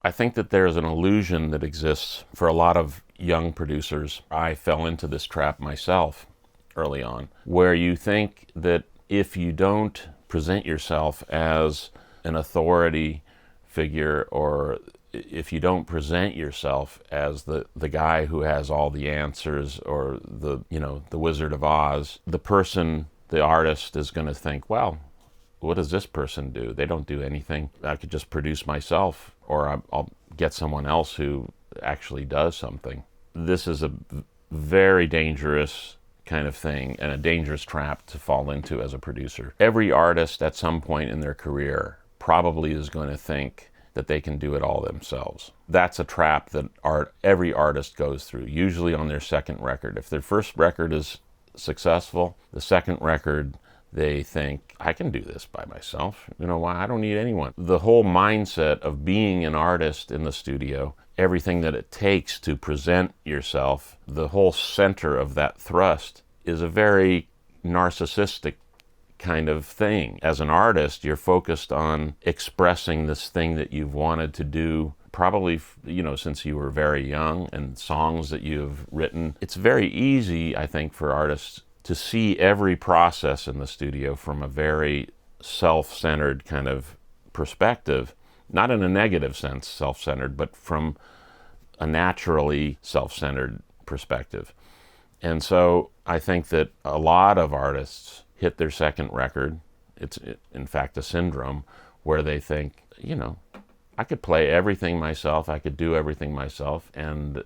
I think that there's an illusion that exists for a lot of young producers. I fell into this trap myself early on, where you think that if you don't present yourself as an authority figure, or if you don't present yourself as the guy who has all the answers, or the Wizard of Oz, the artist is going to think, well, what does this person do? They don't do anything. I could just produce myself, or I'll get someone else who actually does something. This is a very dangerous kind of thing, and a dangerous trap to fall into as a producer. Every artist at some point in their career probably is going to think that they can do it all themselves. That's a trap that every artist goes through, usually on their second record. If their first record is successful, the second record, they think, I can do this by myself. Why? I don't need anyone. The whole mindset of being an artist in the studio, everything that it takes to present yourself, the whole center of that thrust is a very narcissistic kind of thing. As an artist, you're focused on expressing this thing that you've wanted to do, probably, since you were very young, and songs that you've written. It's very easy, I think, for artists to see every process in the studio from a very self-centered kind of perspective, not in a negative sense, self-centered, but from a naturally self-centered perspective. And so I think that a lot of artists hit their second record. It's in fact a syndrome where they think, I could play everything myself, I could do everything myself, and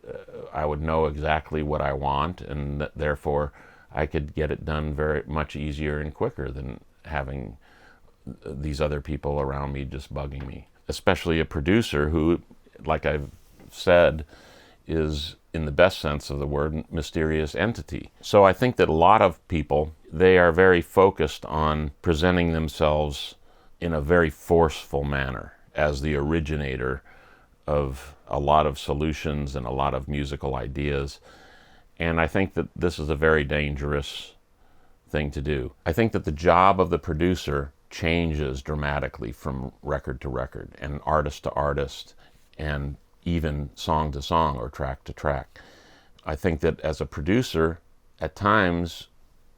I would know exactly what I want, and therefore I could get it done very much easier and quicker than having these other people around me just bugging me. Especially a producer who, like I've said, is, in the best sense of the word, mysterious entity. So I think that a lot of people, they are very focused on presenting themselves in a very forceful manner as the originator of a lot of solutions and a lot of musical ideas. And I think that this is a very dangerous thing to do. I think that the job of the producer changes dramatically from record to record, and artist to artist, and even song to song or track to track. I think that as a producer, at times,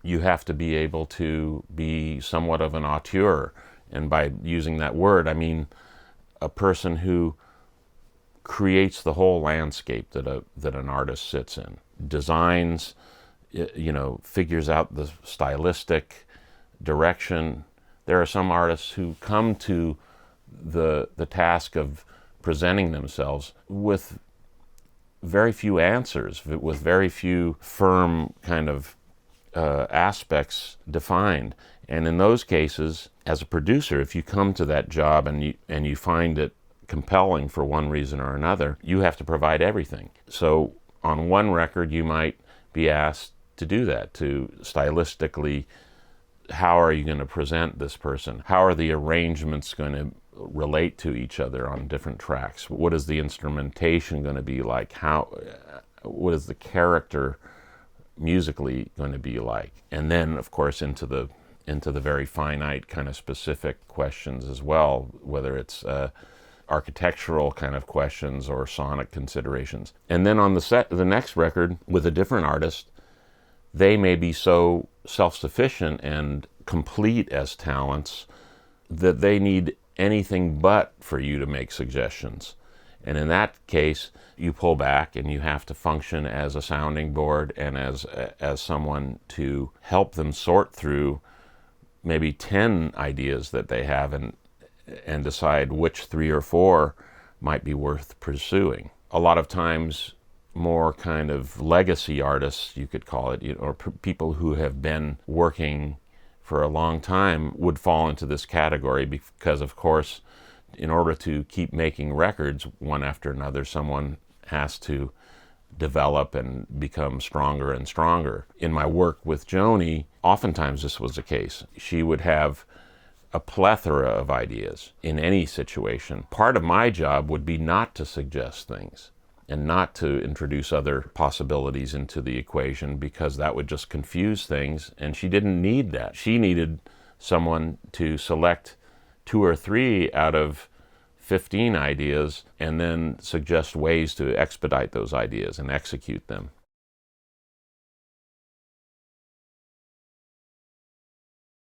you have to be able to be somewhat of an auteur. And by using that word, I mean a person who creates the whole landscape that an artist sits in, designs, figures out the stylistic direction. There are some artists who come to the task of presenting themselves with very few answers, with very few firm kind of aspects defined. And in those cases, as a producer, if you come to that job and you find it compelling for one reason or another, you have to provide everything. So on one record, you might be asked to do that, to stylistically, how are you going to present this person? How are the arrangements going to relate to each other on different tracks? What is the instrumentation going to be like? What is the character musically going to be like? And then, of course, into the very finite kind of specific questions as well, whether it's architectural kind of questions or sonic considerations. And then on the next record with a different artist, they may be so self-sufficient and complete as talents that they need anything but for you to make suggestions. And in that case, you pull back and you have to function as a sounding board and as someone to help them sort through maybe 10 ideas that they have and decide which 3 or 4 might be worth pursuing. A lot of times, more kind of legacy artists, you could call it, or people who have been working for a long time would fall into this category because, of course, in order to keep making records one after another, someone has to develop and become stronger and stronger. In my work with Joni, oftentimes this was the case. She would have a plethora of ideas in any situation. Part of my job would be not to suggest things and not to introduce other possibilities into the equation, because that would just confuse things, and she didn't need that. She needed someone to select 2 or 3 out of 15 ideas and then suggest ways to expedite those ideas and execute them.